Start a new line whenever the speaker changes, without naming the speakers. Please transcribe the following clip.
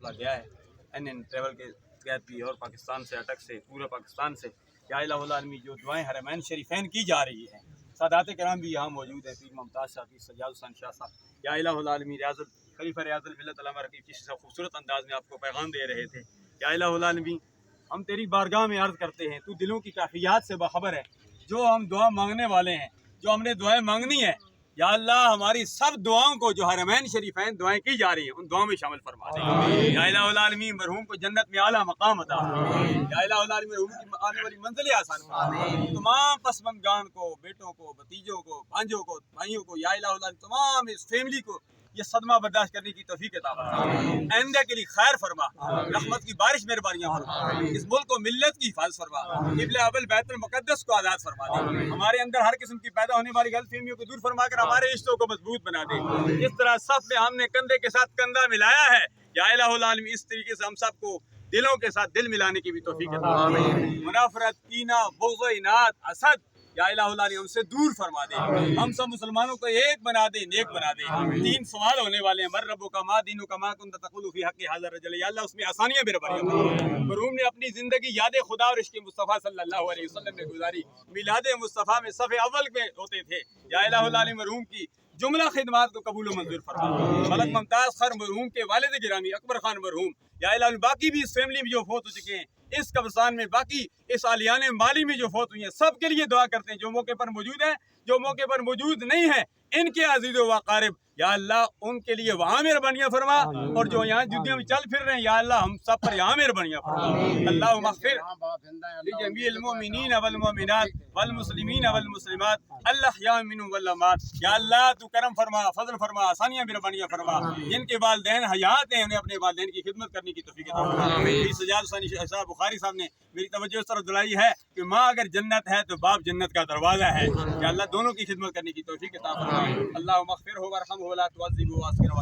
مسئلہ گیا ہے این ٹریول کے تحت بھی اور پاکستان سے اٹک سے پورے پاکستان سے، یا الہ العالمین جو دعائیں حرمین شریفین کی جا رہی ہیں، سادات کرام بھی یہاں موجود ہیں، پیر ممتاز شاہ کی سجاد حسین شاہ صاحب، یا الہ العالمین خلیفہ ریاض الملت علامہ رفیع کسی سے خوبصورت انداز میں آپ کو پیغام دے رہے تھے، یا الہ العالمین ہم تیری بارگاہ میں عرض کرتے ہیں، تو دلوں کی کیفیات سے باخبر ہے، جو ہم دعا مانگنے والے ہیں، جو ہم نے دعائیں مانگنی ہے، یا اللہ ہماری سب دعاؤں کو جو حرمین شریفین دعائیں کی جا رہی ہیں ان دعاؤں میں شامل فرما دے، یا الہ العالمین مرحوم کو جنت میں اعلیٰ مقام عطا فرما، یا الہ العالمین مرحوم کی آنے والی منزلیں آسان فرما، تمام پسماندگان کو، بیٹوں کو، بھتیجوں کو، بھانجوں کو، بھائیوں کو، یا الہ العالمین تمام اس فیملی کو یہ صدمہ برداشت کرنے کی توفیق عطا فرما، آئندہ کے لیے خیر فرما، رحمت کی بارش مہربانیاں فرما، اس ملک و ملت کی حفاظت فرما، قبلہ اول بیت المقدس کو آزاد فرما دے، ہمارے اندر ہر قسم کی پیدا ہونے والی غلط فہمیوں کو دور فرما کر ہمارے رشتوں کو مضبوط بنا دے، جس طرح صف میں ہم نے کندھے کے ساتھ کندھا ملایا ہے، یا الہ العالمین اس طریقے سے ہم سب کو دلوں کے ساتھ دل ملانے کی بھی توفیق عطا فرما، منافرت، کینہ، بغض، عناد، حسد یا الہ العالمین ہم سے دور فرما دے، ہم سب مسلمانوں کو ایک بنا دے، نیک بنا دے، 3 سوال ہونے والے ہیں، من ربک ما دینک ما کنت تقول فی حق ھذا الرجل، یا اللہ اس میں آسانیاں برپا فرما، مرحوم نے اپنی زندگی یاد خدا اور عشق مصطفیٰ صلی اللہ علیہ وسلم میں گزاری، میلاد مصطفیٰ میں صف اول میں ہوتے تھے، یا الہ العالمین مرحوم کی جملہ خدمات کو قبول و منظور فرما، ملک ممتاز خر مرحوم کے والد گرامی اکبر خان مرحوم، یا الہ باقی بھی اس فیملی میں جو فوت ہو چکے ہیں، اس قبرستان میں باقی اس عالیان مالی میں جو فوت ہوئی ہیں، سب کے لیے دعا کرتے ہیں، جو موقع پر موجود ہیں، جو موقع پر موجود نہیں ہیں، ان کے عزیز و اقارب یا اللہ ان کے لیے وہاں مہربانیاں فرما، اور جو یہاں دنیا میں چل پھر رہے ہیں یا اللہ ہم سب پر یہاں مہربانیاں فرما، اللہم اغفر لجمیع المؤمنین والمؤمنات والمسلمین والمسلمات الاحیاء منهم والاموات، یا اللہ تو کرم فرما، فضل فرما، آسانیاں مہربانیاں فرما، جن کے والدین حیات ہیں انہیں اپنے والدین کی خدمت کرنے کی توفیق عطا فرما، سجاد حسین شاہ صاحب بخاری صاحب نے میری توجہ اس طرف دلائی ہے کہ ماں اگر جنت ہے تو باپ جنت کا دروازہ ہے، یا اللہ دونوں کی خدمت کرنے کی توفیق عطا فرما، اللہم اغفرہ وارحمہ ولا تعذبہ واسقنا